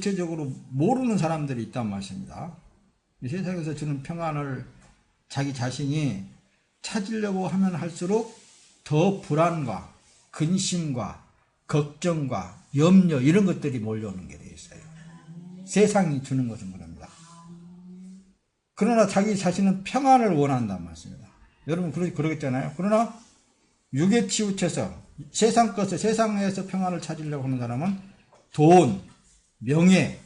전체적으로 모르는 사람들이 있단 말씀입니다. 이 세상에서 주는 평안을 자기 자신이 찾으려고 하면 할수록 더 불안과 근심과 걱정과 염려 이런 것들이 몰려오는 게 되어 있어요. 세상이 주는 것은 그럽니다. 그러나 자기 자신은 평안을 원한단 말씀입니다. 여러분 그러겠잖아요. 그러나 육에 치우쳐서 세상 것을 세상에서 평안을 찾으려고 하는 사람은 돈, 명예,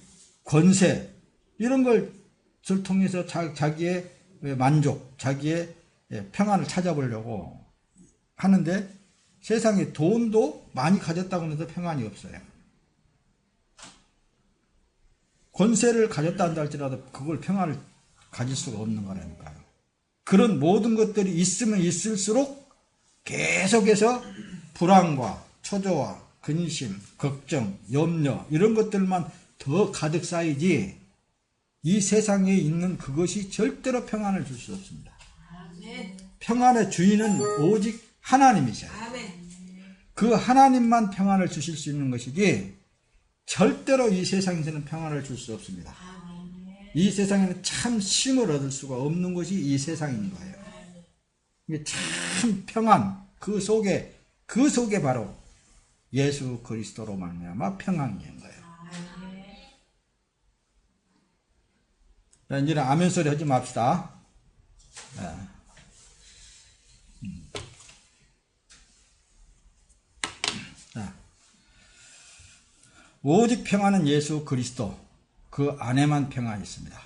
권세 이런 것을 통해서 자기의 만족, 자기의 평안을 찾아보려고 하는데 세상에 돈도 많이 가졌다고 해서 평안이 없어요. 권세를 가졌다 한다 할지라도 그걸 평안을 가질 수가 없는 거라니까요. 그런 모든 것들이 있으면 있을수록 계속해서 불안과 초조와 근심, 걱정, 염려 이런 것들만 더 가득 쌓이지 이 세상에 있는 그것이 절대로 평안을 줄 수 없습니다. 평안의 주인은 오직 하나님이세요. 그 하나님만 평안을 주실 수 있는 것이지 절대로 이 세상에서는 평안을 줄 수 없습니다. 이 세상에는 참 쉼을 얻을 수가 없는 것이 이 세상인 거예요. 참 평안 그 속에 바로 예수 그리스도로 말미암아 평안이 있는 거예요. 자, 이제는 아멘 소리 하지 맙시다. 자, 오직 평안은 예수 그리스도 그 안에만 평안이 있습니다.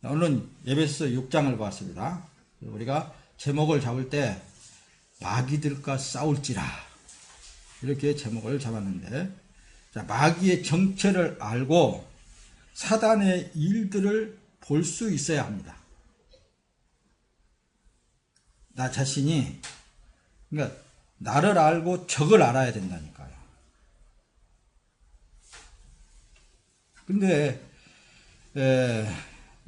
오늘은 에베소서 6장을 봤습니다. 우리가 제목을 잡을 때 마귀들과 싸울지라 이렇게 제목을 잡았는데, 자, 마귀의 정체를 알고 사단의 일들을 볼 수 있어야 합니다. 나 자신이, 그러니까 나를 알고 적을 알아야 된다니까요. 근데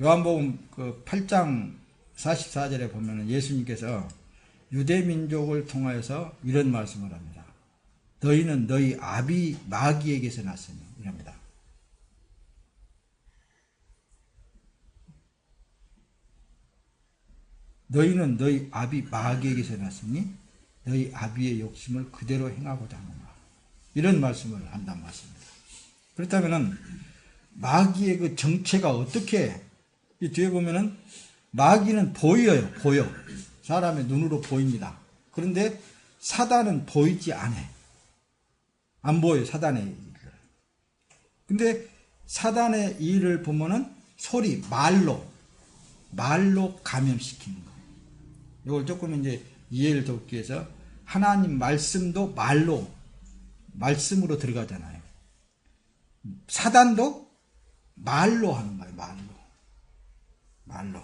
요한복음 그 8장 44절에 보면 예수님께서 유대민족을 통하여서 이런 말씀을 합니다. 너희는 너희 아비 마귀에게서 났으니 이랍니다. 너희는 너희 아비 마귀에게서 났으니 너희 아비의 욕심을 그대로 행하고자 하는가. 이런 말씀을 한단 말씀입니다. 그렇다면은 마귀의 그 정체가 어떻게, 이 뒤에 보면은 마귀는 보여요. 보여. 사람의 눈으로 보입니다. 그런데 사단은 보이지 않아. 안 보여요. 사단의 일을. 근데 사단의 일을 보면은 소리, 말로 감염시키는 거예요. 이걸 조금 이제 이해를 돕기 위해서 하나님 말씀도 말씀으로 들어가잖아요. 사단도 말로 하는 거예요. 말로.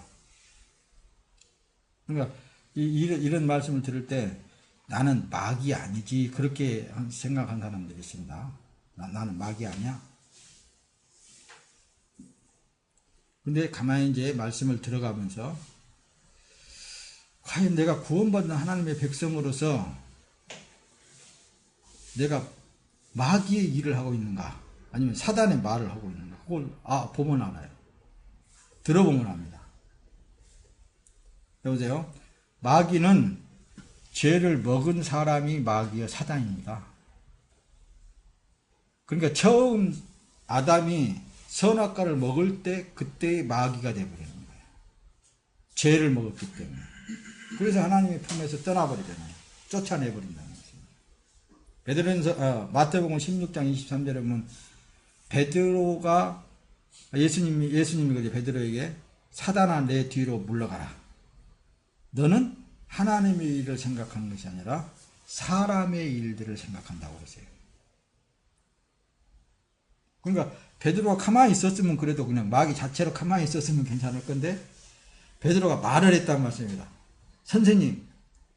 그러니까 이런 말씀을 들을 때 나는 마귀 아니지 그렇게 생각한 사람들이 있습니다. 나는 마귀 아니야. 근데 가만히 이제 말씀을 들어가면서 과연 내가 구원받는 하나님의 백성으로서 내가 마귀의 일을 하고 있는가 아니면 사단의 말을 하고 있는가, 그걸 보면 알아요. 들어보면 압니다. 여보세요? 마귀는 죄를 먹은 사람이 마귀여 사단입니다. 그러니까 처음 아담이 선악과를 먹을 때 그때의 마귀가 되어버리는 거예요. 죄를 먹었기 때문에. 그래서 하나님의 품에서 떠나버리잖아요. 쫓아내버린다는 것입니다. 베드로전서 마태복음 16장 23절에 보면 베드로가 예수님이 그제 베드로에게 사단아 내 뒤로 물러가라. 너는 하나님의 일을 생각하는 것이 아니라 사람의 일들을 생각한다고 그러세요. 그러니까 베드로가 가만히 있었으면 그래도 그냥 마귀 자체로 가만히 있었으면 괜찮을 건데 베드로가 말을 했다는 말씀입니다. 선생님,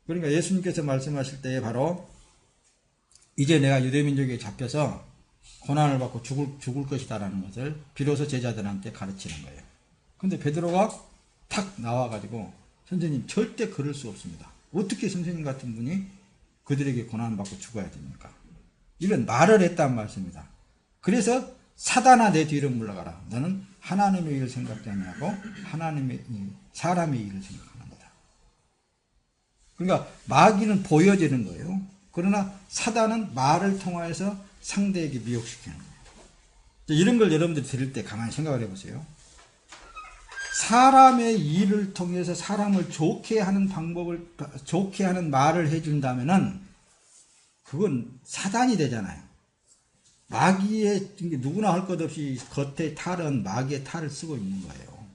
그러니까 예수님께서 말씀하실 때에 바로 이제 내가 유대민족에게 잡혀서 고난을 받고 죽을 것이다라는 것을 비로소 제자들한테 가르치는 거예요. 근데 베드로가 탁 나와가지고 선생님 절대 그럴 수 없습니다. 어떻게 선생님 같은 분이 그들에게 고난을 받고 죽어야 됩니까? 이런 말을 했다는 말씀입니다. 그래서 사단아 내 뒤로 물러가라. 너는 하나님의 일을 생각지 아니하고 사람의 일을 생각하는다. 그러니까 마귀는 보여지는 거예요. 그러나 사단은 말을 통하여서 상대에게 미혹시키는 거예요. 이런 걸 여러분들이 들을 때 가만히 생각을 해보세요. 사람의 일을 통해서 사람을 좋게 하는 방법을, 좋게 하는 말을 해준다면은 그건 사단이 되잖아요. 마귀의, 누구나 할 것 없이 겉에 탈은 마귀의 탈을 쓰고 있는 거예요.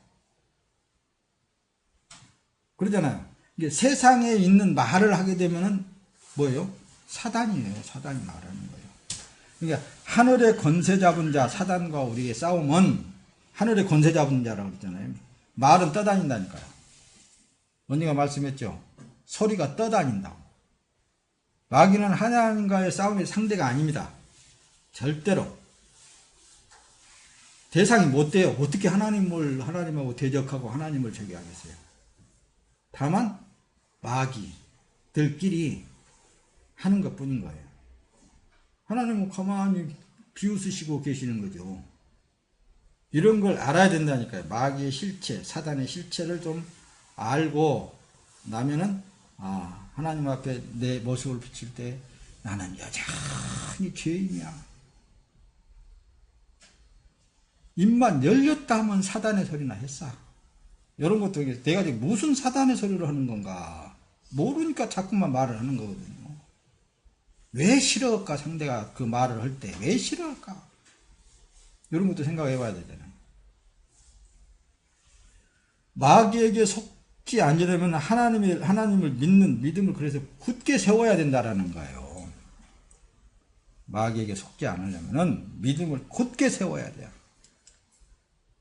그러잖아요. 이게 세상에 있는 말을 하게 되면은 뭐예요? 사단이에요. 사단이 말하는 거예요. 그러니까 하늘의 권세 잡은 자, 사단과 우리의 싸움은 하늘의 권세 잡은 자라고 그랬잖아요. 말은 떠다닌다니까요. 언니가 말씀했죠. 소리가 떠다닌다고. 마귀는 하나님과의 싸움의 상대가 아닙니다. 절대로. 대상이 못 돼요. 어떻게 하나님하고 대적하고 하나님을 저기 하겠어요. 다만 마귀들끼리 하는 것 뿐인 거예요. 하나님은 가만히 비웃으시고 계시는 거죠. 이런 걸 알아야 된다니까요. 마귀의 실체, 사단의 실체를 좀 알고 나면은 하나님 앞에 내 모습을 비칠 때 나는 여전히 죄인이야. 입만 열렸다 하면 사단의 소리나 했어. 이런 것도 내가 지금 무슨 사단의 소리를 하는 건가 모르니까 자꾸만 말을 하는 거거든요. 왜 싫어할까? 상대가 그 말을 할 때 왜 싫어할까? 이런 것도 생각해 봐야 되잖아요. 마귀에게 속지 않으려면 하나님을 믿는 믿음을 그래서 굳게 세워야 된다라는 거예요. 마귀에게 속지 않으려면 믿음을 굳게 세워야 돼요.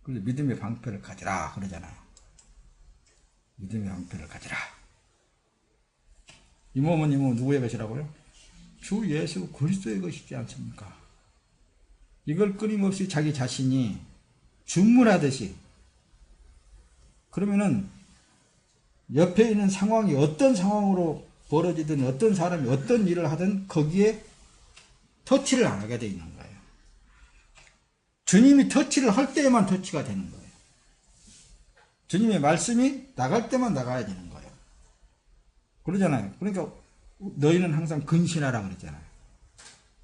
그래서 믿음의 방패를 가지라 그러잖아요. 믿음의 방패를 가지라. 이 몸은 누구의 것이라고요? 주 예수 그리스도의 것이지 않습니까? 이걸 끊임없이 자기 자신이 주문하듯이, 그러면은 옆에 있는 상황이 어떤 상황으로 벌어지든 어떤 사람이 어떤 일을 하든 거기에 터치를 안 하게 돼 있는 거예요. 주님이 터치를 할 때에만 터치가 되는 거예요. 주님의 말씀이 나갈 때만 나가야 되는 거예요. 그러잖아요. 그러니까 너희는 항상 근신하라 그랬잖아요.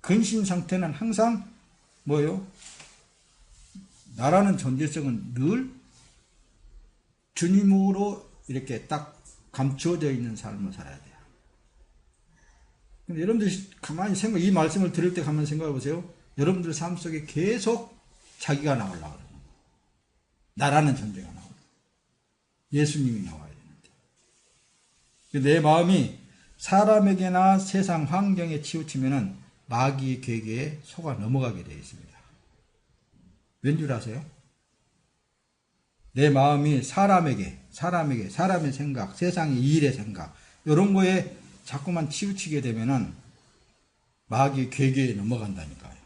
근신 상태는 항상 뭐예요? 나라는 존재성은 늘 주님으로 이렇게 딱 감추어져 있는 삶을 살아야 돼요. 근데 여러분들이 가만히 이 말씀을 들을 때 가만히 생각해 보세요. 여러분들 삶 속에 계속 자기가 나오려고 그래요. 나라는 존재가 나오고 예수님이 나와야 되는데, 내 마음이 사람에게나 세상 환경에 치우치면은 마귀의 괴계에 속아 넘어가게 되어 있습니다. 왠 줄 아세요? 내 마음이 사람의 생각, 세상의 일의 생각, 이런 거에 자꾸만 치우치게 되면은 마귀의 괴계에 넘어간다니까요.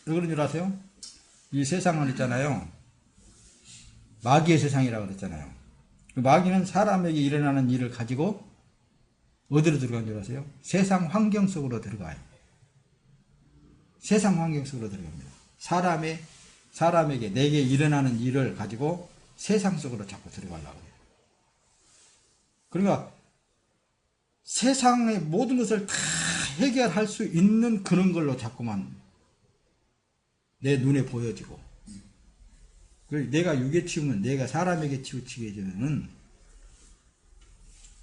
왜 그런 줄 아세요? 이 세상은 있잖아요. 마귀의 세상이라고 그랬잖아요. 마귀는 사람에게 일어나는 일을 가지고 어디로 들어간 줄 아세요? 세상 환경 속으로 들어가요. 세상 환경 속으로 들어갑니다. 사람에게 내게 일어나는 일을 가지고 세상 속으로 자꾸 들어가려고 해요. 그러니까 세상의 모든 것을 다 해결할 수 있는 그런 걸로 자꾸만 내 눈에 보여지고, 내가 육에 치우면 내가 사람에게 치우치게 되면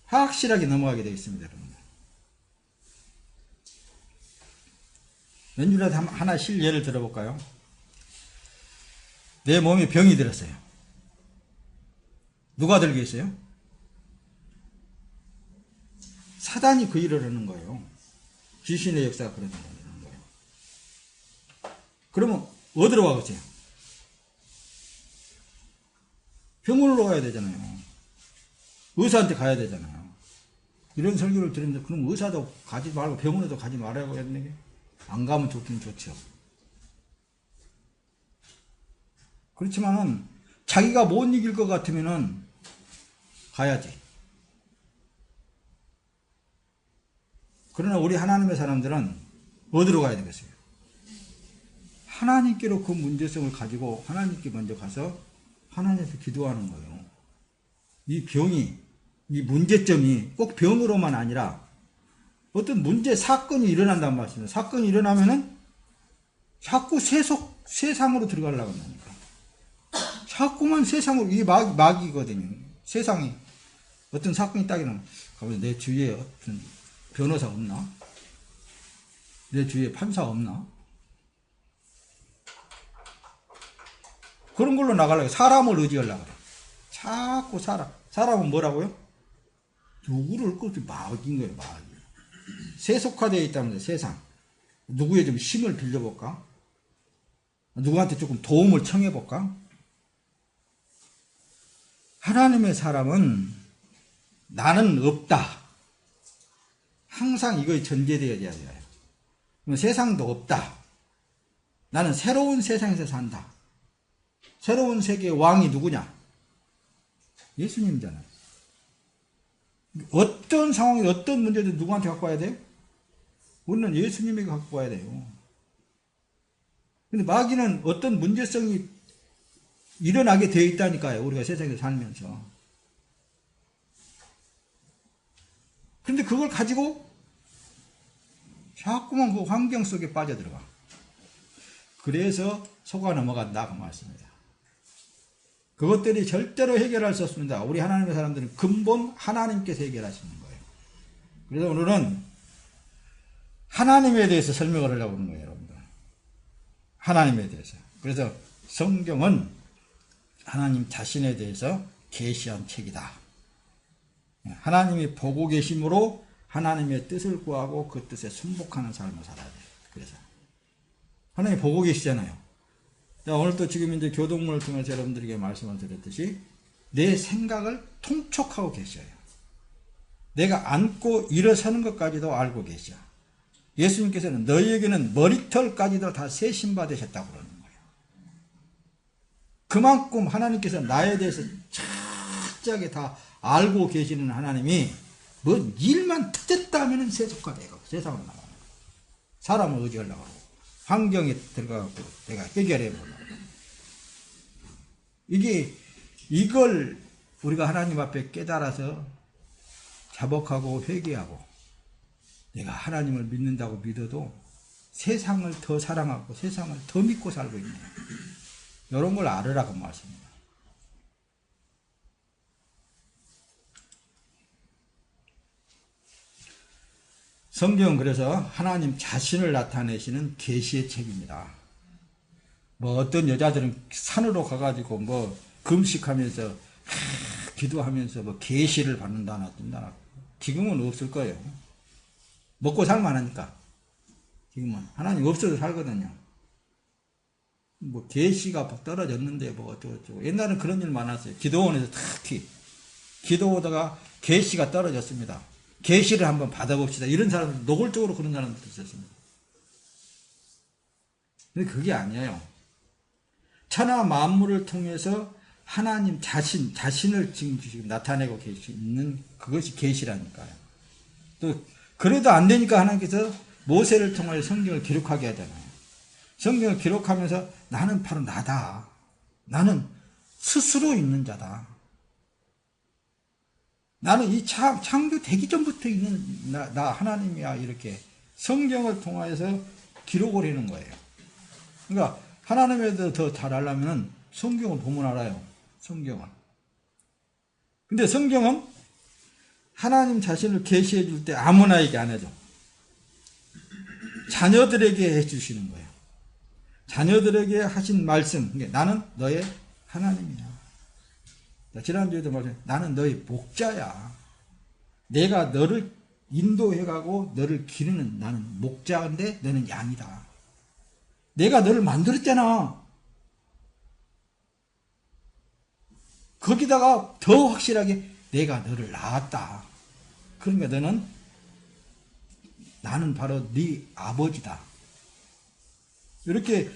확실하게 넘어가게 되어 있습니다. 여러분. 왠지라도 하나 실 예를 들어볼까요? 내 몸에 병이 들었어요. 누가 들겠어요? 사단이 그 일을 하는 거예요. 귀신의 역사가 그러는 거예요. 그러면 어디로 가겠어요? 병원으로 가야 되잖아요. 의사한테 가야 되잖아요. 이런 설교를 들었는데 그럼 의사도 가지 말고 병원에도 가지 말라고 했는데 안 가면 좋긴 좋죠. 그렇지만은 자기가 못 이길 것 같으면은 가야지. 그러나 우리 하나님의 사람들은 어디로 가야 되겠어요? 하나님께로 그 문제성을 가지고 하나님께 먼저 가서 하나님께 기도하는 거예요. 이 병이, 이 문제점이 꼭 병으로만 아니라 어떤 문제, 사건이 일어난단 말씀이에요. 사건이 일어나면은 자꾸 세상으로 들어가려고 합니까? 자꾸만 세상으로, 이게 마귀거든요. 세상이 어떤 사건이 딱 일어나면, 내 주위에 어떤 변호사 없나? 내 주위에 판사 없나? 그런 걸로 나가려고, 사람을 의지하려고 그래. 자꾸 사람은 뭐라고요? 누구를 끌지 마귀인 거예요, 마귀. 세속화되어 있다면서, 세상. 누구의 좀 힘을 빌려볼까? 누구한테 조금 도움을 청해볼까? 하나님의 사람은 나는 없다. 항상 이거에 전제되어야 돼요. 세상도 없다. 나는 새로운 세상에서 산다. 새로운 세계의 왕이 누구냐? 예수님이잖아요. 어떤 상황이, 어떤 문제든 누구한테 갖고 와야 돼요? 우리는 예수님에게 갖고 와야 돼요. 근데 마귀는 어떤 문제성이 일어나게 되어 있다니까요. 우리가 세상에 살면서. 근데 그걸 가지고 자꾸만 그 환경 속에 빠져들어가. 그래서 속아 넘어간다 그 말씀입니다. 그것들이 절대로 해결할 수 없습니다. 우리 하나님의 사람들은 근본 하나님께서 해결하시는 거예요. 그래서 오늘은 하나님에 대해서 설명을 하려고 하는 거예요, 여러분들. 하나님에 대해서. 그래서 성경은 하나님 자신에 대해서 계시한 책이다. 하나님이 보고 계심으로 하나님의 뜻을 구하고 그 뜻에 순복하는 삶을 살아야 돼요. 그래서 하나님이 보고 계시잖아요. 자, 오늘 또 지금 이제 교동문을 통해서 여러분들에게 말씀을 드렸듯이 내 생각을 통촉하고 계셔요. 내가 앉고 일어서는 것까지도 알고 계셔. 예수님께서는 너희에게는 머리털까지도 다 세신 받으셨다고 그러는 거예요. 그만큼 하나님께서 나에 대해서 철저하게 다 알고 계시는 하나님이 뭐 일만 터졌다 하면 세속화되고 세상으로 나가는 거예요. 사람을 의지하려고 하고 환경에 들어가고 내가 해결해 보려고. 이걸 우리가 하나님 앞에 깨달아서 자복하고 회개하고 내가 하나님을 믿는다고 믿어도 세상을 더 사랑하고 세상을 더 믿고 살고 있네요. 이런 걸 알으라고 말씀입니다. 성경은 그래서 하나님 자신을 나타내시는 계시의 책입니다. 뭐 어떤 여자들은 산으로 가가지고 뭐 금식하면서 기도하면서 뭐 계시를 받는다나 뜬다나 지금은 없을 거예요. 먹고 살만하니까. 지금은 하나님 없어도 살거든요. 뭐 계시가 떨어졌는데 뭐 어쩌고저쩌고. 옛날엔 그런 일 많았어요. 기도원에서 특히 기도하다가 계시가 떨어졌습니다. 계시를 한번 받아봅시다. 이런 사람들, 노골적으로 그런 사람들도 있었습니다. 근데 그게 아니에요. 천하 만물을 통해서 하나님 자신을 지금 나타내고 계시는 그것이 계시라니까요. 또 그래도 안 되니까 하나님께서 모세를 통하여 성경을 기록하게 하잖아요. 성경을 기록하면서 나는 바로 나다. 나는 스스로 있는 자다. 나는 이 창조되기 전부터 있는 나 하나님이야. 이렇게 성경을 통해서 기록을 해놓은 거예요. 그러니까 하나님에 대해서 더 잘 알려면 성경을 보면 알아요. 성경은. 근데 성경은 하나님 자신을 계시해 줄 때 아무나에게 안 해줘. 자녀들에게 해주시는 거예요. 자녀들에게 하신 말씀. 나는 너의 하나님이야. 지난주에도 말했죠. 나는 너의 목자야. 내가 너를 인도해가고 너를 기르는 나는 목자인데 너는 양이다. 내가 너를 만들었잖아. 거기다가 더 확실하게 내가 너를 낳았다. 그러니까 나는 바로 네 아버지다. 이렇게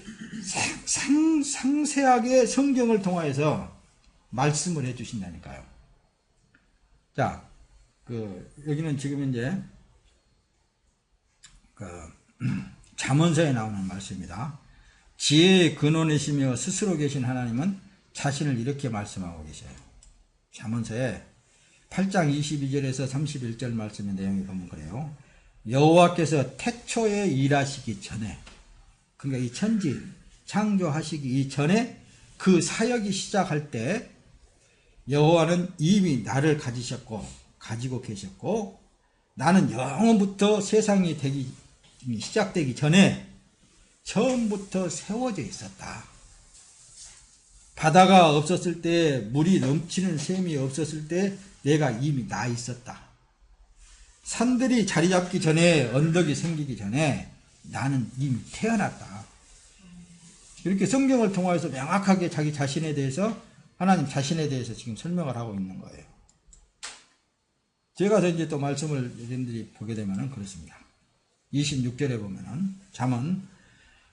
상세하게 성경을 통하여서 말씀을 해 주신다니까요. 자, 여기는 지금 이제, 잠언서에 나오는 말씀입니다. 지혜의 근원이시며 스스로 계신 하나님은 자신을 이렇게 말씀하고 계셔요. 잠언서에 8장 22절에서 31절 말씀의 내용이 보면 그래요. 여호와께서 태초에 일하시기 전에, 그러니까 이 천지 창조하시기 이전에 그 사역이 시작할 때 여호와는 이미 나를 가지고 계셨고, 나는 영원부터 세상이 시작되기 전에 처음부터 세워져 있었다. 바다가 없었을 때, 물이 넘치는 샘이 없었을 때 내가 이미 나 있었다. 산들이 자리 잡기 전에, 언덕이 생기기 전에 나는 이미 태어났다. 이렇게 성경을 통해서 명확하게 자기 자신에 대해서, 하나님 자신에 대해서 지금 설명을 하고 있는 거예요. 제가 이제 또 말씀을 여러분들이 보게 되면은 그렇습니다. 26절에 보면은, 잠언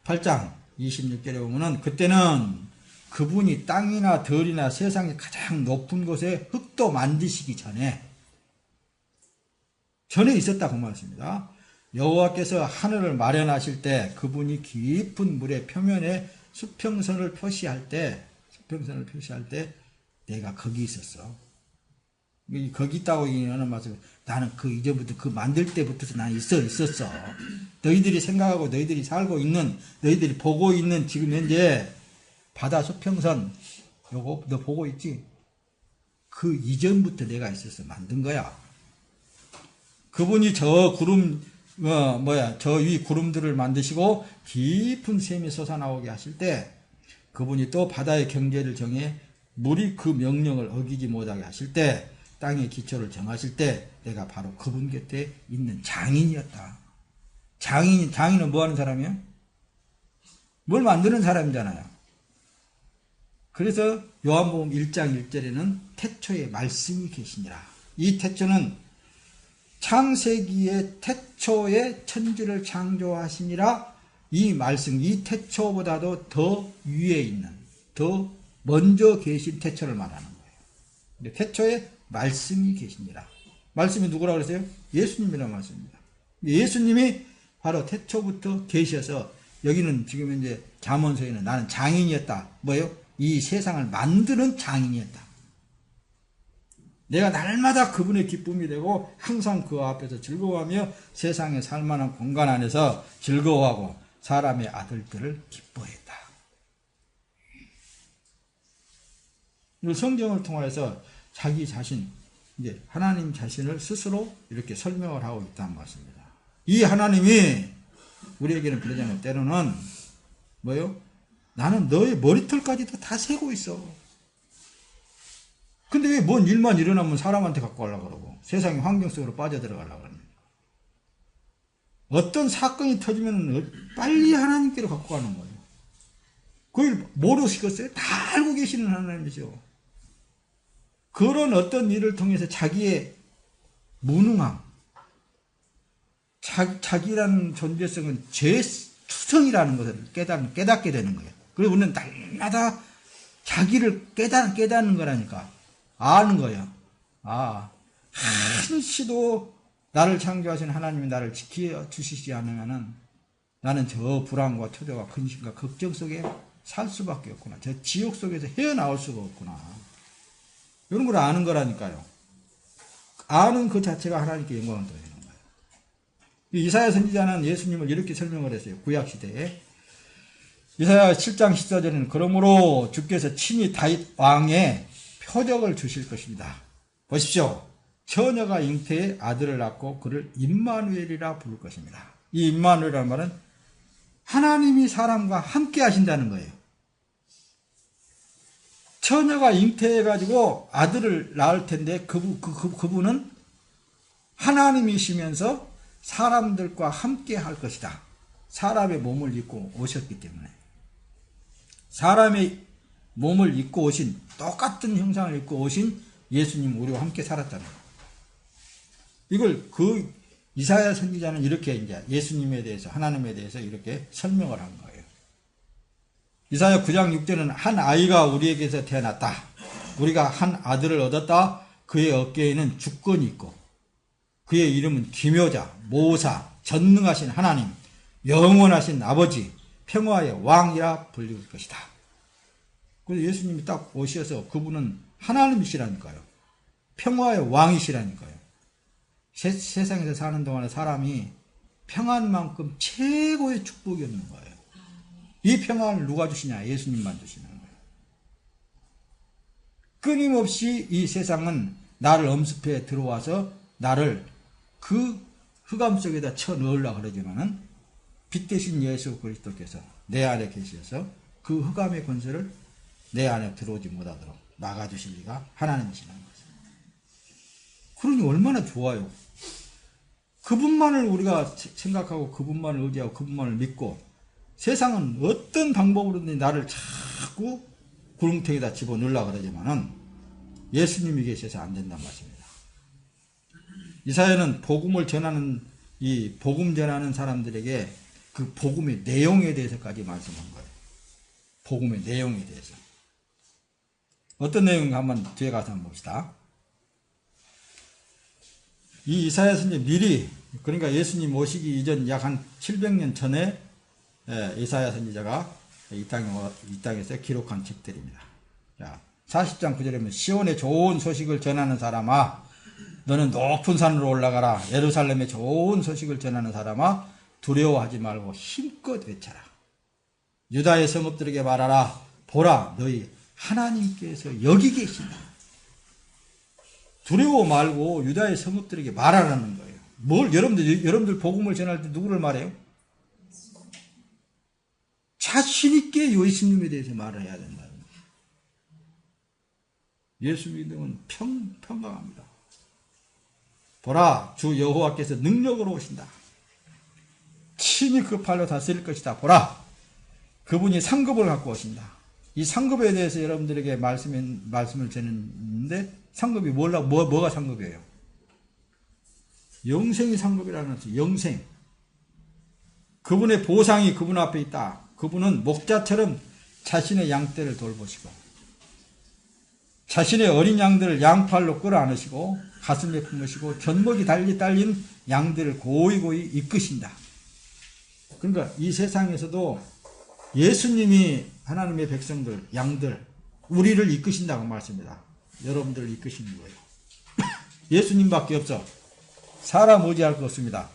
8장 26절에 보면은, 그때는 그분이 땅이나 들이나 세상의 가장 높은 곳에 흙도 만드시기 전에 있었다고 말씀입니다. 여호와께서 하늘을 마련하실 때 그분이 깊은 물의 표면에 수평선을 표시할 때 내가 거기 있었어. 거기 있다고 얘기하는 말씀, 나는 그 이전부터, 그 만들 때부터 나는 있었어. 너희들이 생각하고 너희들이 살고 있는, 너희들이 보고 있는 지금 현재 바다 수평선, 요거 너 보고 있지? 그 이전부터 내가 있었어. 만든 거야. 그분이 저 위 구름들을 만드시고 깊은 샘이 솟아나오게 하실 때, 그분이 또 바다의 경계를 정해 물이 그 명령을 어기지 못하게 하실 때, 땅의 기초를 정하실 때 내가 바로 그분 곁에 있는 장인이었다. 장인은 뭐 하는 사람이야? 뭘 만드는 사람이잖아요. 그래서 요한복음 1장 1절에는 태초에 말씀이 계시니라. 이 태초는 창세기의 태초에 천지를 창조하시니라. 이 말씀, 이 태초보다도 더 위에 있는, 더 먼저 계신 태초를 말하는 거예요. 근데 태초에 말씀이 계시니라. 말씀이 누구라고 그랬어요? 예수님이라는 말씀입니다. 예수님이 바로 태초부터 계셔서, 여기는 지금 이제 잠언서에는 나는 장인이었다. 뭐예요? 이 세상을 만드는 장인이었다. 내가 날마다 그분의 기쁨이 되고 항상 그 앞에서 즐거워하며 세상에 살만한 공간 안에서 즐거워하고 사람의 아들들을 기뻐했다. 성경을 통해서 자기 자신, 이제 하나님 자신을 스스로 이렇게 설명을 하고 있다는 말씀입니다. 이 하나님이 우리에게는 그러잖아요. 때로는 뭐요? 나는 너의 머리털까지도 다 세고 있어. 근데 왜 뭔 일만 일어나면 사람한테 갖고 가려고 그러고 세상의 환경 속으로 빠져들어가려고 그러냐. 어떤 사건이 터지면 빨리 하나님께로 갖고 가는 거예요. 그걸 모르시겠어요? 다 알고 계시는 하나님이죠. 그런 어떤 일을 통해서 자기의 무능함, 자기라는 존재성은 죄투성이라는 것을 깨닫게 되는 거예요. 그래서 우리는 날마다 자기를 깨닫는 거라니까. 아는 거예요. 한시도 나를 창조하신 하나님이 나를 지켜주시지 않으면은 나는 저 불안과 초조와 근심과 걱정 속에 살 수밖에 없구나. 저 지옥 속에서 헤어나올 수가 없구나. 이런 걸 아는 거라니까요. 아는 그 자체가 하나님께 영광을 돌리는 거예요. 이사야 선지자는 예수님을 이렇게 설명을 했어요. 구약시대에. 이사야 7장 14절에는 그러므로 주께서 친히 다윗 왕의 표적을 주실 것입니다. 보십시오. 처녀가 잉태에 아들을 낳고 그를 임마누엘이라 부를 것입니다. 이 임마누엘이라는 말은 하나님이 사람과 함께 하신다는 거예요. 처녀가 잉태해가지고 아들을 낳을 텐데 그분은 하나님이시면서 사람들과 함께 할 것이다. 사람의 몸을 입고 오셨기 때문에. 사람의 몸을 입고 오신, 똑같은 형상을 입고 오신 예수님, 우리와 함께 살았잖아요. 이걸 이사야 선지자는 이렇게 이제 예수님에 대해서, 하나님에 대해서 이렇게 설명을 한 거예요. 이사야 9장 6절은 한 아이가 우리에게서 태어났다. 우리가 한 아들을 얻었다. 그의 어깨에는 주권이 있고 그의 이름은 기묘자, 모사, 전능하신 하나님, 영원하신 아버지, 평화의 왕이라 불릴 것이다. 그래서 예수님이 딱 오셔서 그분은 하나님이시라니까요. 평화의 왕이시라니까요. 세상에서 사는 동안에 사람이 평안만큼 최고의 축복이 없는 거예요. 이 평안을 누가 주시냐? 예수님만 주시는 거예요. 끊임없이 이 세상은 나를 엄습해 들어와서 나를 그 흑암 속에다 쳐 넣으려고 그러지만은 빛 대신 예수 그리스도께서 내 안에 계셔서 그 흑암의 권세를 내 안에 들어오지 못하도록 막아주실 리가 하나님이시라는 거죠. 그러니 얼마나 좋아요. 그분만을 우리가 생각하고 그분만을 의지하고 그분만을 믿고 세상은 어떤 방법으로든 나를 자꾸 구렁텅이다 집어넣으려고 그러지만은 예수님이 계셔서 안 된단 말씀입니다. 이사야는 복음을 전하는 이 복음 전하는 사람들에게 그 복음의 내용에 대해서까지 말씀한 거예요. 복음의 내용에 대해서. 어떤 내용인가 한번 뒤에 가서 한번 봅시다. 이 이사야 선지 미리, 그러니까 예수님 오시기 이전 약 한 700년 전에 이사야 선지자가 이 땅에서 기록한 책들입니다. 자, 40장 9절에 보면 시온의 좋은 소식을 전하는 사람아 너는 높은 산으로 올라가라. 예루살렘의 좋은 소식을 전하는 사람아 두려워하지 말고 힘껏 외쳐라. 유다의 성읍들에게 말하라. 보라 너희 하나님께서 여기 계신다. 두려워 말고 유다의 성읍들에게 말하라는 거예요. 뭘 여러분들 복음을 전할 때 누구를 말해요? 자신 있게 예수님에 대해서 말해야 된다. 예수 믿음은 평강합니다. 보라 주 여호와께서 능력으로 오신다. 친히 그 팔로 다스릴 것이다. 보라 그분이 상급을 갖고 오신다. 이 상급에 대해서 여러분들에게 말씀을 전했는데 상급이 뭐가 상급이에요? 영생이 상급이라는 것이 영생. 그분의 보상이 그분 앞에 있다. 그분은 목자처럼 자신의 양떼를 돌보시고 자신의 어린 양들을 양팔로 끌어안으시고 가슴에 품으시고 견목이 달리 딸린 양들을 고이고이 이끄신다. 그러니까 이 세상에서도 예수님이 하나님의 백성들, 양들, 우리를 이끄신다고 말씀입니다. 여러분들을 이끄시는 거예요. 예수님밖에 없어. 사람 의지할 거 없습니다.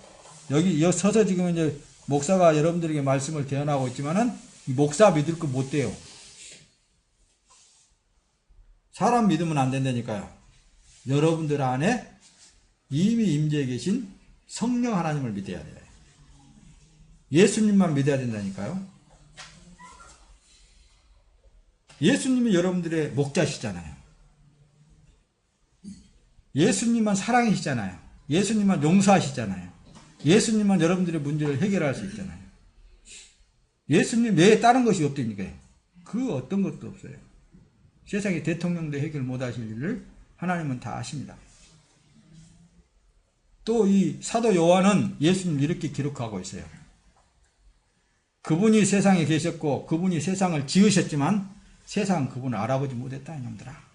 여기 서서 지금 이제 목사가 여러분들에게 말씀을 대언하고 있지만은 목사 믿을 거 못 돼요. 사람 믿으면 안 된다니까요. 여러분들 안에 이미 임재해 계신 성령 하나님을 믿어야 돼요. 예수님만 믿어야 된다니까요. 예수님이 여러분들의 목자시잖아요. 예수님만 사랑이시잖아요. 예수님만 용서하시잖아요. 예수님만 여러분들의 문제를 해결할 수 있잖아요. 예수님 외에 다른 것이 없다니까. 그 어떤 것도 없어요. 세상에 대통령도 해결 못하실 일을 하나님은 다 아십니다. 또 이 사도 요한은 예수님 이렇게 기록하고 있어요. 그분이 세상에 계셨고 그분이 세상을 지으셨지만 세상은 그분을 알아보지 못했다 이놈들아.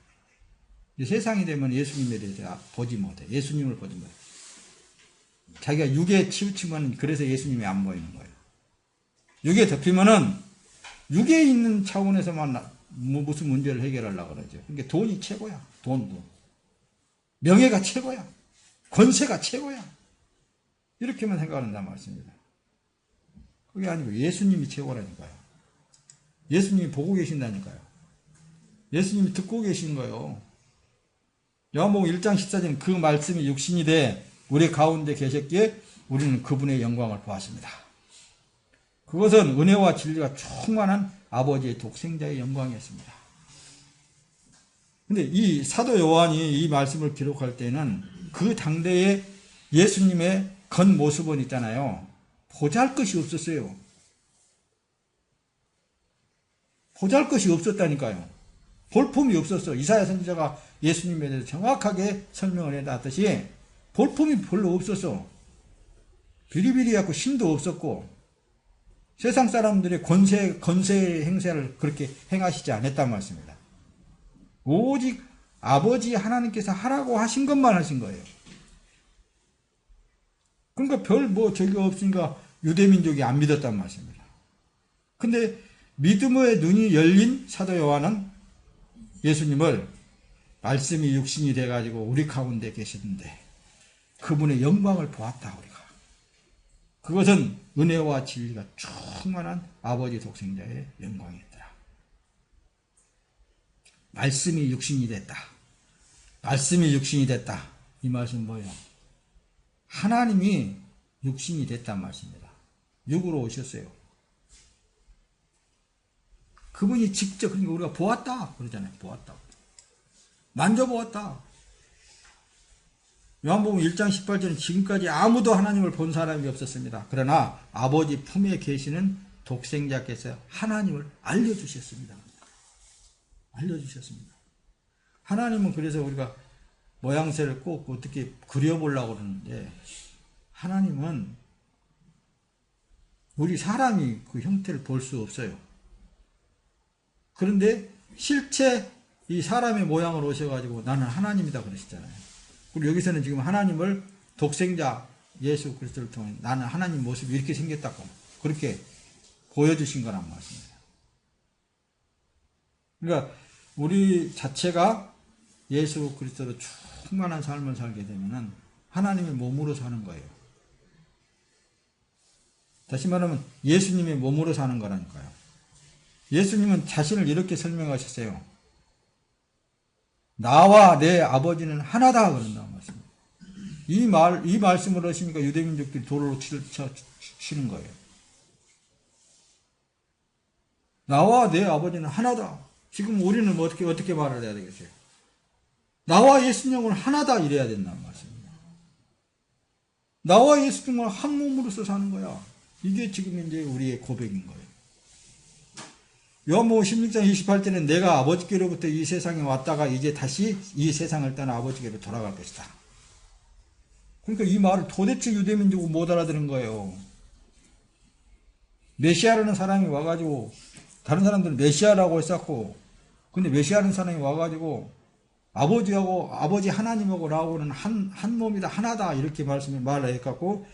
세상이 되면 예수님에 대해서 보지 못해. 예수님을 보지 못해. 자기가 육에 치우치면 그래서 예수님이 안 보이는 거예요. 육에 덮이면은 육에 있는 차원에서만 무슨 문제를 해결하려고 그러죠. 그러니까 돈이 최고야. 돈도. 명예가 최고야. 권세가 최고야. 이렇게만 생각한단 말씀입니다. 그게 아니고 예수님이 최고라니까요. 예수님이 보고 계신다니까요. 예수님이 듣고 계신 거예요. 요한복음 1장 14절 그 말씀이 육신이 돼 우리 가운데 계셨기에 우리는 그분의 영광을 보았습니다. 그것은 은혜와 진리가 충만한 아버지의 독생자의 영광이었습니다. 근데 이 사도 요한이 이 말씀을 기록할 때는 그 당대의 예수님의 겉모습은 있잖아요. 보잘것이 없었어요. 보잘것이 없었다니까요. 볼품이 없었어. 이사야 선지자가 예수님에 대해서 정확하게 설명을 해놨듯이 볼품이 별로 없었어. 비리비리하고 힘도 없었고 세상 사람들의 권세 행세를 그렇게 행하시지 않았단 말씀입니다. 오직 아버지 하나님께서 하라고 하신 것만 하신 거예요. 그러니까 저기 없으니까 유대민족이 안 믿었단 말씀입니다. 근데 믿음의 눈이 열린 사도 요한은 예수님을 말씀이 육신이 돼가지고 우리 가운데 계시는데 그분의 영광을 보았다 우리가. 그것은 은혜와 진리가 충만한 아버지 독생자의 영광이었더라. 말씀이 육신이 됐다. 말씀이 육신이 됐다. 이 말씀은 뭐예요? 하나님이 육신이 됐단 말씀입니다. 육으로 오셨어요. 그분이 직접, 그러니까 우리가 보았다 그러잖아요. 보았다. 만져보았다. 요한복음 1장 18절은 지금까지 아무도 하나님을 본 사람이 없었습니다. 그러나 아버지 품에 계시는 독생자께서 하나님을 알려주셨습니다. 알려주셨습니다. 하나님은 그래서 우리가 모양새를 꼭 어떻게 그려보려고 그러는데 하나님은 우리 사람이 그 형태를 볼 수 없어요. 그런데 실제 이 사람의 모양을 오셔가지고 나는 하나님이다 그러시잖아요. 그리고 여기서는 지금 하나님을 독생자 예수 그리스도를 통해 나는 하나님 모습이 이렇게 생겼다고 그렇게 보여주신 거란 말씀입니다. 그러니까 우리 자체가 예수 그리스도로 충만한 삶을 살게 되면은 하나님의 몸으로 사는 거예요. 다시 말하면 예수님의 몸으로 사는 거라니까요. 예수님은 자신을 이렇게 설명하셨어요. 나와 내 아버지는 하나다 그런다는 말씀입니다. 이 말씀을 하시니까 유대민족들이 돌로 치는 거예요. 나와 내 아버지는 하나다. 지금 우리는 어떻게 말을 해야 되겠어요? 나와 예수님은 하나다 이래야 된다는 말씀입니다. 나와 예수님은 한 몸으로서 사는 거야. 이게 지금 이제 우리의 고백인 거예요. 요한복음 16장 28절은 내가 아버지께로부터 이 세상에 왔다가 이제 다시 이 세상을 떠나 아버지께로 돌아갈 것이다. 그러니까 이 말을 도대체 유대민족은 못 알아들은 거예요. 메시아라는 사람이 와가지고 다른 사람들은 메시아라고 했었고 근데 메시아라는 사람이 와가지고 아버지하고 아버지 하나님하고 나오는 한 몸이다 하나다 이렇게 말을 해갖고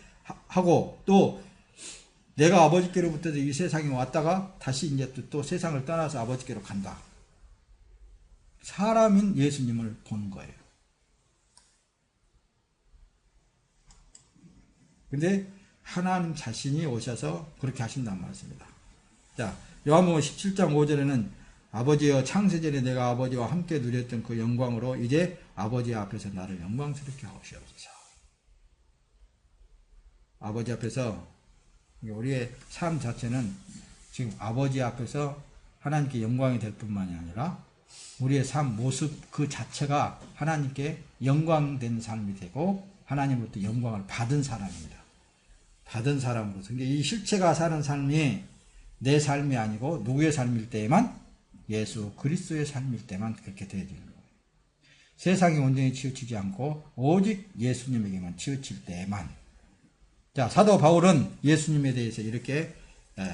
하고 또 내가 아버지께로부터 이 세상에 왔다가 다시 이제 또 세상을 떠나서 아버지께로 간다. 사람인 예수님을 보는 거예요. 근데 하나님 자신이 오셔서 그렇게 하신다는 말씀입니다. 자, 요한복음 17장 5절에는 아버지여 창세전에 내가 아버지와 함께 누렸던 그 영광으로 이제 아버지 앞에서 나를 영광스럽게 하옵소서. 아버지 앞에서 우리의 삶 자체는 지금 아버지 앞에서 하나님께 영광이 될 뿐만이 아니라 우리의 삶 모습 그 자체가 하나님께 영광된 삶이 되고 하나님으로부터 영광을 받은 사람입니다. 받은 사람으로서 이 실체가 사는 삶이 내 삶이 아니고 누구의 삶일 때에만 예수 그리스도의 삶일 때만 그렇게 되어지는 거예요. 세상이 온전히 치우치지 않고 오직 예수님에게만 치우칠 때에만. 자, 사도 바울은 예수님에 대해서 이렇게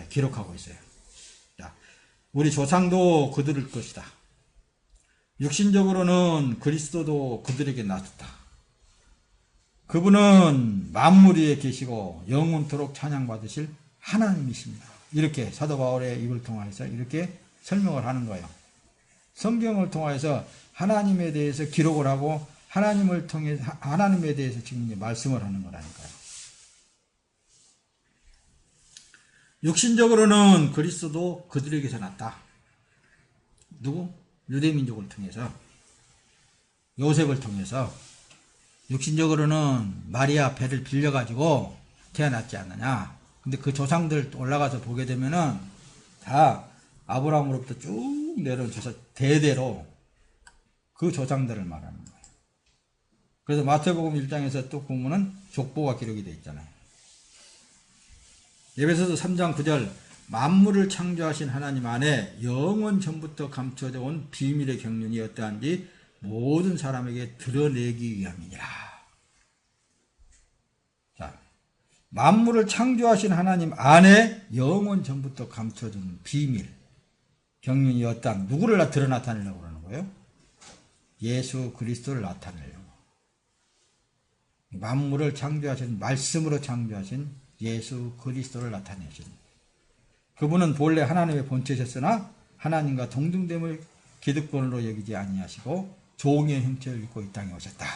기록하고 있어요. 자, 우리 조상도 그들일 것이다. 육신적으로는 그리스도도 그들에게 나섰다. 그분은 만물 위에 계시고 영원토록 찬양받으실 하나님이십니다. 이렇게 사도 바울의 입을 통해서 이렇게 설명을 하는 거예요. 성경을 통해서 하나님에 대해서 기록을 하고 하나님을 통해 하나님에 대해서 지금 이제 말씀을 하는 거라니까요. 육신적으로는 그리스도도 그들에게서 났다. 누구? 유대민족을 통해서 요셉을 통해서 육신적으로는 마리아 배를 빌려가지고 태어났지 않느냐. 근데 그 조상들 올라가서 보게 되면은 다 아브라함으로부터 쭉 내려온 대대로 그 조상들을 말하는 거예요. 그래서 마태복음 1장에서 또 보면은 족보가 기록이 되어 있잖아요. 에베소서 3장 9절 만물을 창조하신 하나님 안에 영원 전부터 감춰져 온 비밀의 경륜이 어떠한지 모든 사람에게 드러내기 위함이니라. 자, 만물을 창조하신 하나님 안에 영원 전부터 감춰진 비밀 경륜이 어떠한 누구를 나타내려고 그러는 거예요? 예수 그리스도를 나타내려고. 만물을 창조하신 말씀으로 창조하신 예수 그리스도를 나타내신 그분은 본래 하나님의 본체셨으나 하나님과 동등됨을 기득권으로 여기지 아니하시고 종의 형체를 입고 이 땅에 오셨다.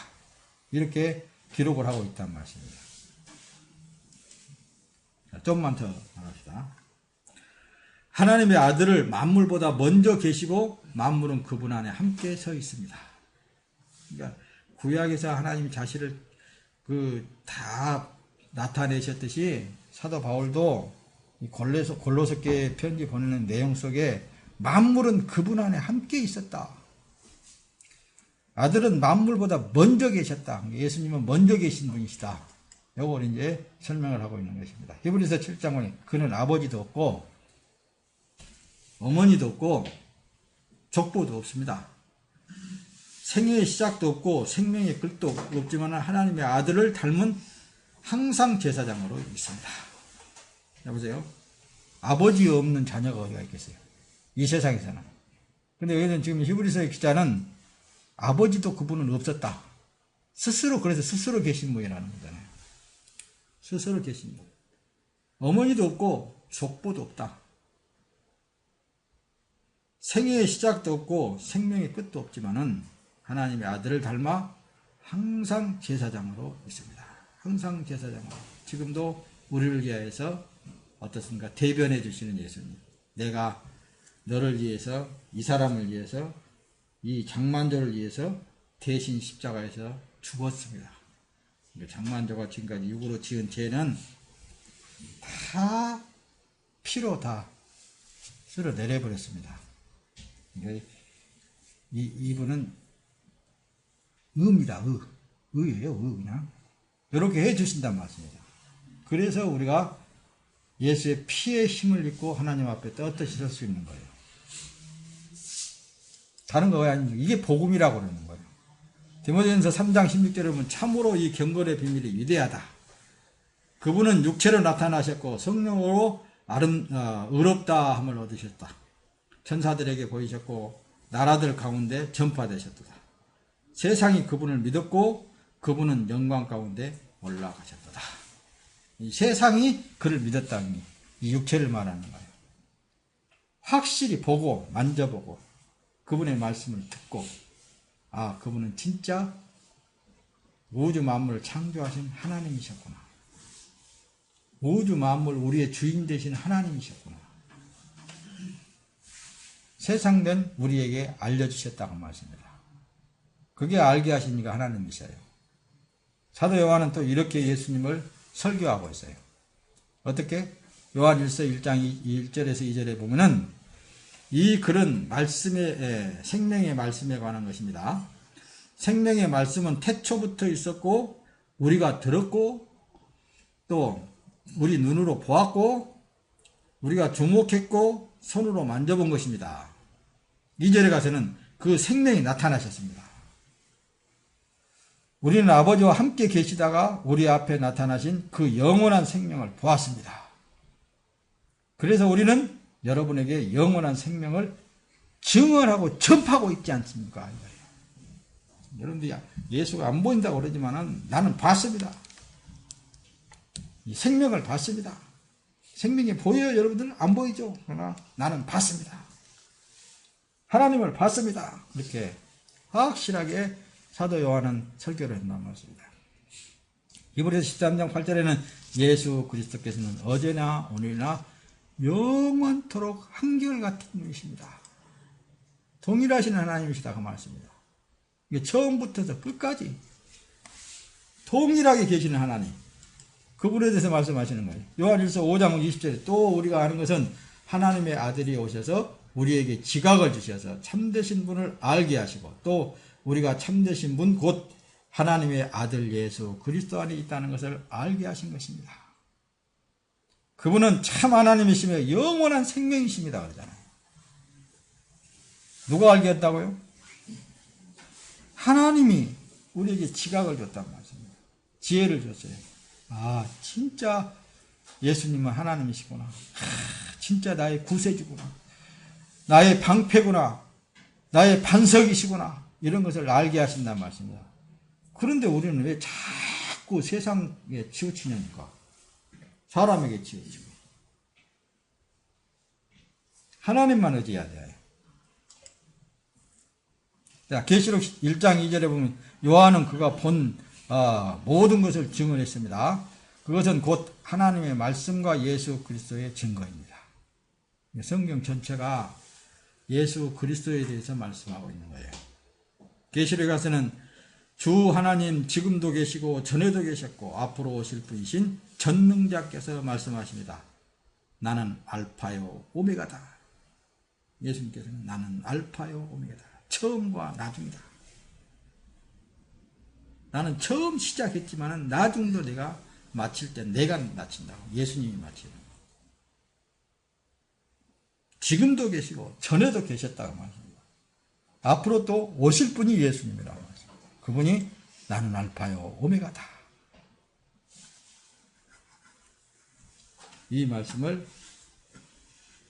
이렇게 기록을 하고 있단 말씀입니다. 좀만 더 말합시다. 하나님의 아들을 만물보다 먼저 계시고 만물은 그분 안에 함께 서 있습니다. 그러니까 구약에서 하나님이 자신을 다 나타내셨듯이 사도 바울도 골로새계 편지 보내는 내용 속에 만물은 그분 안에 함께 있었다. 아들은 만물보다 먼저 계셨다. 예수님은 먼저 계신 분이시다. 이걸 이제 설명을 하고 있는 것입니다. 히브리서 7장 보니 그는 아버지도 없고 어머니도 없고 족보도 없습니다. 생애의 시작도 없고 생명의 끝도 없지만 하나님의 아들을 닮은 항상 제사장으로 있습니다. 여보세요? 아버지 없는 자녀가 어디가 있겠어요? 이 세상에서는. 근데 여기는 지금 히브리서의 기자는 아버지도 그분은 없었다. 그래서 스스로 계신 분이라는 거잖아요. 스스로 계신 분. 어머니도 없고 족보도 없다. 생애의 시작도 없고 생명의 끝도 없지만은 하나님의 아들을 닮아 항상 제사장으로 있습니다. 항상 제사장으로. 지금도 우리를 위하여서 어떻습니까? 대변해 주시는 예수님. 내가 너를 위해서, 이 사람을 위해서, 이 장만조를 위해서 대신 십자가에서 죽었습니다. 장만조가 지금까지 육으로 지은 죄는 다 피로 다 쓸어내려버렸습니다. 이분은 의입니다. 의예요. 그냥 이렇게 해주신단 말씀이죠. 그래서 우리가 예수의 피의 힘을 입고 하나님 앞에 떳떳이 설 수 있는 거예요. 다른 거가 아닙니다. 이게 복음이라고 그러는 거예요. 디모데전서 3장 16절에 보면 참으로 이 경건의 비밀이 위대하다. 그분은 육체로 나타나셨고 성령으로 의롭다 함을 얻으셨다. 천사들에게 보이셨고 나라들 가운데 전파되셨도다. 세상이 그분을 믿었고 그분은 영광 가운데 올라가셨도다. 이 세상이 그를 믿었다니 이 육체를 말하는 거예요. 확실히 보고 만져보고 그분의 말씀을 듣고 그분은 진짜 우주 만물을 창조하신 하나님이셨구나. 우주 만물 우리의 주인 되신 하나님이셨구나. 세상된 우리에게 알려주셨다고 말씀입니다. 그게 알게 하신 이가 하나님이셔요. 사도 요한은 또 이렇게 예수님을 설교하고 있어요. 어떻게? 요한일서 1장 1절에서 2절에 보면은 이 글은 생명의 말씀에 관한 것입니다. 생명의 말씀은 태초부터 있었고 우리가 들었고 또 우리 눈으로 보았고 우리가 주목했고 손으로 만져본 것입니다. 2절에 가서는 그 생명이 나타나셨습니다. 우리는 아버지와 함께 계시다가 우리 앞에 나타나신 그 영원한 생명을 보았습니다. 그래서 우리는 여러분에게 영원한 생명을 증언하고 전파하고 있지 않습니까? 여러분들이 예수가 안 보인다고 그러지만 나는 봤습니다. 이 생명을 봤습니다. 생명이 보여요, 여러분들? 안 보이죠? 그러나 나는 봤습니다. 하나님을 봤습니다. 이렇게 확실하게 사도 요한은 설교를 했단 말씀입니다. 히브리서 13장 8절에는 예수 그리스도께서는 어제나 오늘이나 영원토록 한결같은 분이십니다. 동일하신 하나님이시다 그 말씀입니다. 이게 처음부터 끝까지 동일하게 계시는 하나님, 그분에 대해서 말씀하시는 거예요. 요한일서 5장 20절에 또 우리가 아는 것은 하나님의 아들이 오셔서 우리에게 지각을 주셔서 참되신 분을 알게 하시고 또 우리가 참되신 분 곧 하나님의 아들 예수 그리스도 안에 있다는 것을 알게 하신 것입니다. 그분은 참 하나님이시며 영원한 생명이십니다. 그러잖아요. 누가 알게 했다고요? 하나님이 우리에게 지각을 줬단 말씀입니다. 지혜를 줬어요. 진짜 예수님은 하나님이시구나. 진짜 나의 구세주구나. 나의 방패구나. 나의 반석이시구나. 이런 것을 알게 하신단 말씀입니다. 그런데 우리는 왜 자꾸 세상에 치우치냐니까. 사람에게 치우치고. 하나님만 의지해야 돼요. 자, 계시록 1장 2절에 보면 요한은 그가 본 모든 것을 증언했습니다. 그것은 곧 하나님의 말씀과 예수 그리스도의 증거입니다. 성경 전체가 예수 그리스도에 대해서 말씀하고 있는 거예요. 계시록에 가서는 주 하나님 지금도 계시고 전에도 계셨고 앞으로 오실 분이신 전능자께서 말씀하십니다. 나는 알파요 오메가다. 예수님께서는 나는 알파요 오메가다. 처음과 나중이다. 나는 처음 시작했지만 나중도 내가 마칠 때 내가 마친다고. 예수님이 마치는 거예요. 지금도 계시고 전에도 계셨다고 말합니다. 앞으로 또 오실 분이 예수님이라고 말합니다. 그분이 나는 알파요 오메가다. 이 말씀을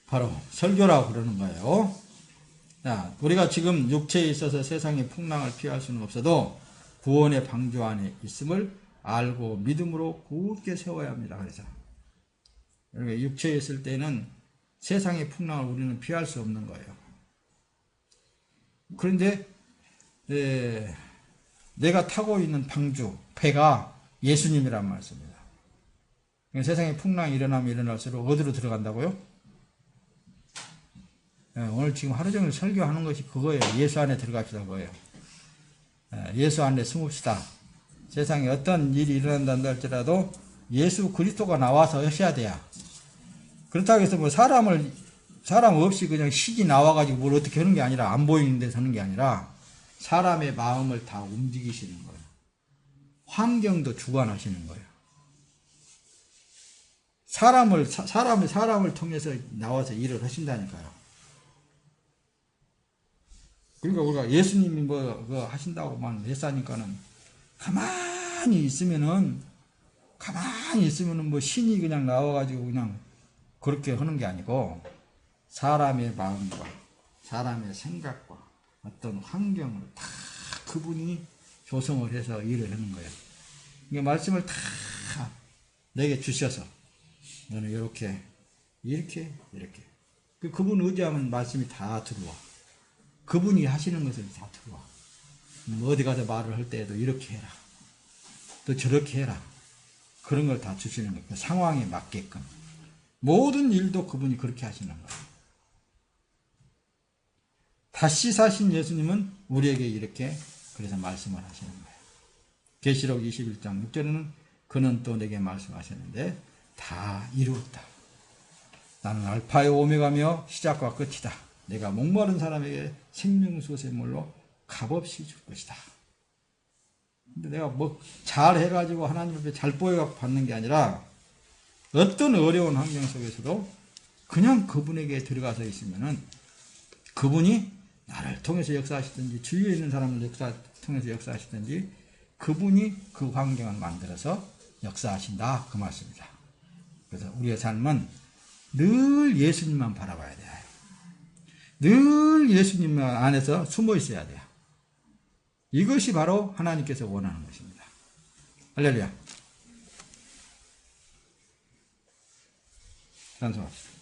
바로 설교라고 그러는 거예요. 자, 우리가 지금 육체에 있어서 세상의 풍랑을 피할 수는 없어도 구원의 방주 안에 있음을 알고 믿음으로 굳게 세워야 합니다. 그래서 육체에 있을 때는 세상의 풍랑을 우리는 피할 수 없는 거예요. 그런데 내가 타고 있는 방주, 배가 예수님이란 말씀입니다. 세상에 풍랑이 일어나면 일어날수록 어디로 들어간다고요? 오늘 지금 하루 종일 설교하는 것이 그거예요. 예수 안에 들어갑시다 그거예요. 예수 안에 숨읍시다. 세상에 어떤 일이 일어난다 할지라도 예수 그리스도가 나와서 하셔야 돼요. 그렇다고 해서 뭐 사람 없이 그냥 신이 나와가지고 뭘 어떻게 하는 게 아니라, 안 보이는 데서 하는 게 아니라 사람의 마음을 다 움직이시는 거예요. 환경도 주관하시는 거예요. 사람을 통해서 나와서 일을 하신다니까요. 그러니까 우리가 예수님이 뭐 하신다고만 했으니까는 가만히 있으면은 뭐 신이 그냥 나와가지고 그냥 그렇게 하는 게 아니고 사람의 마음과 사람의 생각과 어떤 환경을 다 그분이 조성을 해서 일을 하는 거예요. 그러니까 말씀을 다 내게 주셔서 너는 이렇게 그분 의지하면 말씀이 다 들어와. 그분이 하시는 것을 다 들어와. 어디 가서 말을 할 때에도 이렇게 해라. 또 저렇게 해라. 그런 걸 다 주시는 거예요. 상황에 맞게끔. 모든 일도 그분이 그렇게 하시는 거예요. 다시 사신 예수님은 우리에게 이렇게 그래서 말씀을 하시는 거예요. 계시록 21장 6절에는 그는 또 내게 말씀하셨는데 다 이루었다. 나는 알파요 오메가며 시작과 끝이다. 내가 목마른 사람에게 생명수세물로 값없이 줄 것이다. 근데 내가 뭐 잘 해가지고 하나님 앞에 잘 보여갖고 받는 게 아니라 어떤 어려운 환경 속에서도 그냥 그분에게 들어가서 있으면은 그분이 나를 통해서 역사하시든지 주위에 있는 사람을 통해서 역사하시든지 그분이 그 환경을 만들어서 역사하신다. 그 말씀입니다. 그래서 우리의 삶은 늘 예수님만 바라봐야 돼요. 늘 예수님 안에서 숨어 있어야 돼요. 이것이 바로 하나님께서 원하는 것입니다. 할렐루야. 찬송합시다.